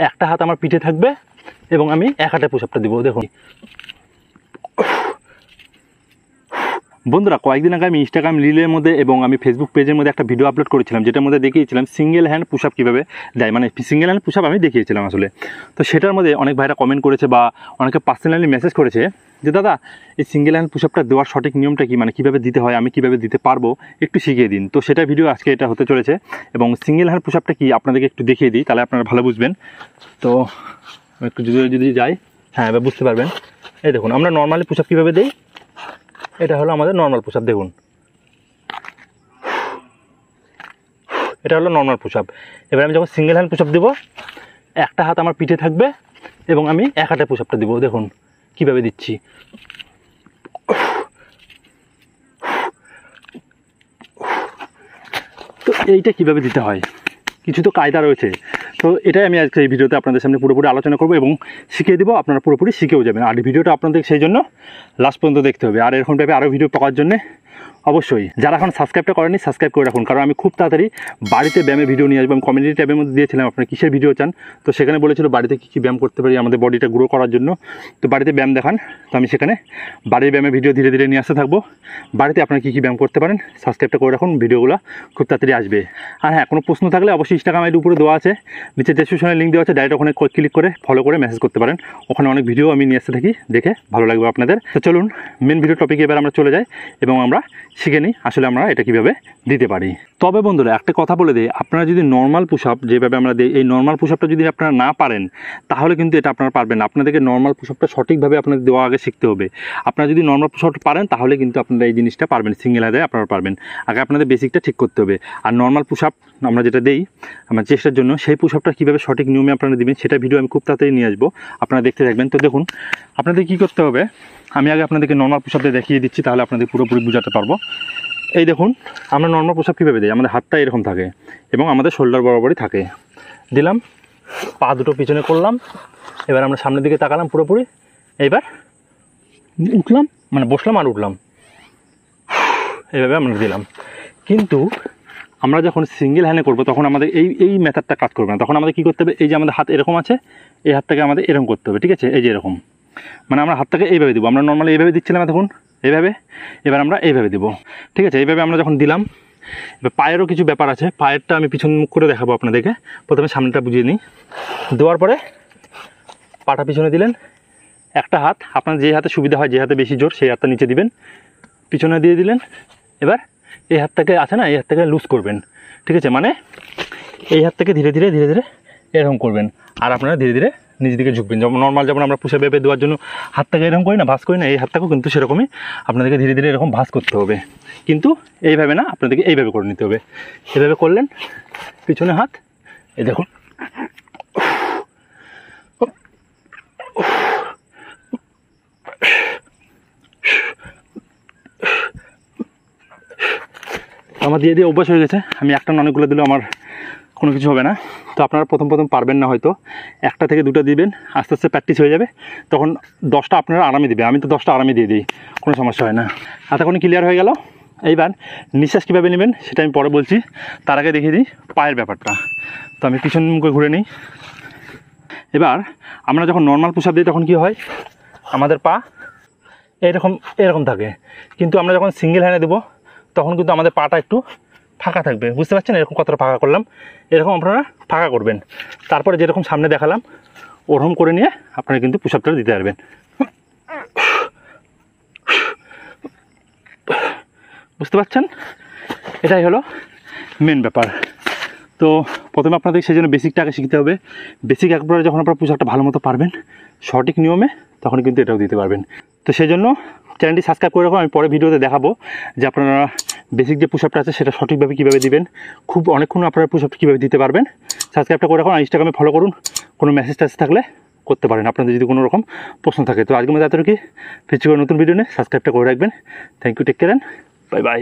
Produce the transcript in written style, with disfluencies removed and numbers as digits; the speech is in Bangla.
একটা হাত আমার পিঠে থাকবে এবং আমি এক হাতে পুশ আপটা দিব। দেখুন বন্ধুরা, কয়েকদিন আগে আমি ইনস্টাগ্রাম রিলের মধ্যে এবং আমি ফেসবুক পেজের মধ্যে একটা ভিডিও আপলোড করেছিলাম, যেটার মধ্যে দেখিয়েছিলাম সিঙ্গেল হ্যান্ড পুশ আপ কীভাবে দেয়, মানে সিঙ্গেল হ্যান্ড পুশ আপ আমি দেখিয়েছিলাম আসলে। তো সেটার মধ্যে অনেক ভাইরা কমেন্ট করেছে বা অনেকে পার্সোনালি মেসেজ করেছে যে দাদা এই সিঙ্গেল হ্যান্ড পুশ আপটা দেওয়ার সঠিক নিয়মটা কি, মানে কীভাবে দিতে হয়, আমি কীভাবে দিতে পারবো একটু শিখিয়ে দিন। তো সেটা ভিডিও আজকে এটা হতে চলেছে এবং সিঙ্গেল হ্যান্ড পুশ আপটা কি আপনাদেরকে একটু দেখিয়ে দিই, তাহলে আপনারা ভালো বুঝবেন। তো একটু যদি যাই, হ্যাঁ এবার বুঝতে পারবেন। এই দেখুন আমরা নর্মালি পুশ আপ কীভাবে দিই, এটা হলো আমাদের নর্মাল পুশ আপ। দেখুন এটা হলো নর্মাল পুশ আপ। এবার আমি যখন সিঙ্গেল হ্যান্ড পুশ আপ দেবো, একটা হাত আমার পিঠে থাকবে এবং আমি এক হাতে পুশ আপটা দেবো। দেখুন কীভাবে দিচ্ছি। তো এইটা কীভাবে দিতে হয়, কিছু তো কায়দা রয়েছে। তো এটাই আমি আজকে এই ভিডিওতে আপনাদের সামনে পুরোপুরি আলোচনা করবো এবং শিখিয়ে দেবো, আপনারা পুরোপুরি শিখেও যাবেন। আর এই ভিডিওটা আপনাদের সেই জন্য লাস্ট পর্যন্ত দেখতে হবে। আর এরকম টাইপের আরও ভিডিও পাওয়ার জন্য অবশ্যই যারা এখন সাবস্ক্রাইবটা করেনি সাবস্ক্রাইব করে রাখুন, কারণ আমি খুব তাড়াতাড়ি বাড়িতে ব্যায়ামের ভিডিও নিয়ে আসবো। আমি কমিউনিটি ট্যাবের মধ্যে দিয়েছিলাম আপনারা কিসের ভিডিও চান, তো সেখানে বলেছিল বাড়িতে কী কী ব্যায়াম করতে পারি আমাদের বডিটা গ্রো করার জন্য, তো বাড়িতে ব্যায়াম দেখান। তো আমি সেখানে বাড়ির ব্যায়ামের ভিডিও ধীরে ধীরে নিয়ে আসতে থাকবো। বাড়িতে আপনারা কী কী ব্যায়াম করতে পারেন সাবস্ক্রাইবটা করে রাখুন, ভিডিওগুলো খুব তাড়াতাড়ি আসবে। আর হ্যাঁ, কোনো প্রশ্ন থাকলে অবশ্যই ইনস্টাগ্রাম আইডি উপরে দেওয়া আছে, নিচে ডেসক্রিপশনে লিঙ্ক দেওয়া আছে, ডাইরেক্ট ওখানে ক্লিক করে ফলো করে মেসেজ করতে পারেন। ওখানে অনেক ভিডিও আমি নিয়ে আসতে থাকি, দেখে ভালো লাগবে আপনাদের। তো চলুন মেন ভিডিও টপিকে এবার আমরা চলে যাই এবং আমরা শিখে নিই আসলে আমরা এটা কীভাবে দিতে পারি। তবে বন্ধুরা একটা কথা বলে দিই, আপনারা যদি নর্মাল পুশ আপ যেভাবে আমরা দিই, এই নর্মাল পুশ আপটা যদি আপনারা না পারেন তাহলে কিন্তু এটা আপনারা পারবেন না। আপনাদেরকে নর্মাল পুশ আপটা সঠিকভাবে আপনাদের দেওয়া আগে শিখতে হবে। আপনারা যদি নর্মাল পুশ আপটা পারেন তাহলে কিন্তু আপনারা এই জিনিসটা পারবেন, সিঙ্গেল হাতে আপনারা পারবেন। আগে আপনাদের বেসিকটা ঠিক করতে হবে। আর নর্মাল পুশ আপ আমরা যেটা দেই আমার চেষ্টার জন্য, সেই পুশ আপটা কীভাবে সঠিক নিয়মে আপনারা দেবেন সেটা ভিডিও আমি খুব তাড়াতাড়ি নিয়ে আসবো, আপনারা দেখতে থাকবেন। তো দেখুন আপনাদের কী করতে হবে, আমি আগে আপনাদেরকে নর্মাল পুশ আপটা দেখিয়ে দিচ্ছি, তাহলে আপনাদের পুরোপুরি বোঝাতে পারবো। এই দেখুন আমরা নর্মাল পুশ আপ কীভাবে দিই, আমাদের হাতটা এরকম থাকে এবং আমাদের শোল্ডার বরাবরই থাকে। দিলাম, পা দুটো পিছনে করলাম, এবার আমরা সামনের দিকে তাকালাম পুরোপুরি, এইবার উঠলাম, মানে বসলাম আর উঠলাম, এইভাবে আমরা দিলাম। কিন্তু আমরা যখন সিঙ্গেল হ্যান্ডে করবো তখন আমাদের এই মেথডটা কাজ করবে না। তখন আমাদের কী করতে হবে, এই যে আমাদের হাত এরকম আছে, এই হাতটাকে আমাদের এরকম করতে হবে, ঠিক আছে, এই যে এরকম, মানে আমরা হাতটাকে এইভাবে দেবো। আমরা নর্মালি এইভাবে দিচ্ছিলাম দেখুন, এইভাবে, এবার আমরা এইভাবে দেবো, ঠিক আছে। এইভাবে আমরা যখন দিলাম, এবার পায়েরও কিছু ব্যাপার আছে, পায়েরটা আমি পিছন মুখ করে দেখাবো আপনাদেরকে। প্রথমে সামনেটা বুঝিয়ে নিই। দেওয়ার পরে পাটা পিছনে দিলেন, একটা হাত আপনার যে হাতে সুবিধা হয়, যে হাতে বেশি জোর সেই হাতটা নিচে দিবেন, পিছনে দিয়ে দিলেন। এবার এই হাতটাকে আছে না, এই হাতটাকে লুজ করবেন, ঠিক আছে, মানে এই হাতটাকে ধীরে ধীরে ধীরে ধীরে এরকম করবেন। আর আপনারা ধীরে ধীরে নিজের দিকে ঝুঁকবেন। যেমন নর্মাল যেমন আমরা পুষে বেঁপে দেওয়ার জন্য হাতটাকে এরকম করি না, ভাঁজ করি না, এই হাতটাকেও কিন্তু সেরকমই আপনাদেরকে ধীরে ধীরে এরকম ভাঁজ করতে হবে। কিন্তু এইভাবে না, আপনাদেরকে এইভাবে করে নিতে হবে। এইভাবে করলেন, পিছনে হাত, এই দেখুন, আমার দিয়ে দিয়ে অভ্যাস হয়ে গেছে, আমি একটা অনেকগুলো দিলেও আমার কোনো কিছু হবে না। তো আপনারা প্রথম পারবেন না, হয়তো একটা থেকে দুটো দিবেন, আস্তে আস্তে প্র্যাকটিস হয়ে যাবে, তখন 10টা আপনারা আরামে দিবে। আমি তো 10টা আরামে দিয়ে দিই, কোনো সমস্যা হয় না। এতক্ষণ ক্লিয়ার হয়ে গেল। এইবার নিঃশ্বাস কীভাবে নেবেন সেটা আমি পরে বলছি, তার আগে দেখিয়ে দিই পায়ের ব্যাপারটা। তো আমি পিছন মুখে ঘুরে নিই। এবার আমরা যখন নর্মাল পুশ আপ দিই তখন কী হয়, আমাদের পা এরকম থাকে, কিন্তু আমরা যখন সিঙ্গেল হ্যান্ডে দেবো তখন কিন্তু আমাদের পাটা একটু ফাঁকা থাকবে, বুঝতে পারছেন? এরকম কতটা ফাঁকা করলাম, এরকম আপনারা ফাঁকা করবেন। তারপরে যেরকম সামনে দেখালাম ওরকম করে নিয়ে আপনারা কিন্তু পুশ আপটা দিতে পারবেন। বুঝতে পারছেন? এটাই হলো মেন ব্যাপার। তো প্রথমে আপনাদের সেই জন্য বেসিকটা আগে শিখতে হবে। বেসিক একবারে যখন আপনারা পুশ আপটা ভালো মতো পারবেন সঠিক নিয়মে, তখন কিন্তু এটাও দিতে পারবেন। তো সেই জন্য চ্যানেলটি সাবস্ক্রাইব করে রাখুন। আমি পরে ভিডিওতে দেখাবো যে আপনারা বেসিক যে পুশ আপটা আছে সেটা সঠিকভাবে কীভাবে দিবেন, খুব অনেকক্ষণ আপনারা পুশ আপটা কীভাবে দিতে পারবেন। সাবস্ক্রাইবটা করে রাখুন, ইনস্টাগ্রামে ফলো করুন। কোনো মেসেজ থাকলে করতে পারেন আপনাদের যদি কোনো রকম প্রশ্ন থাকে। তো আজকের মধ্যে এতটুকুই, ফিরছি করে নতুন ভিডিও নিয়ে, সাবস্ক্রাইবটা করে রাখবেন। Thank you, take care, bye by.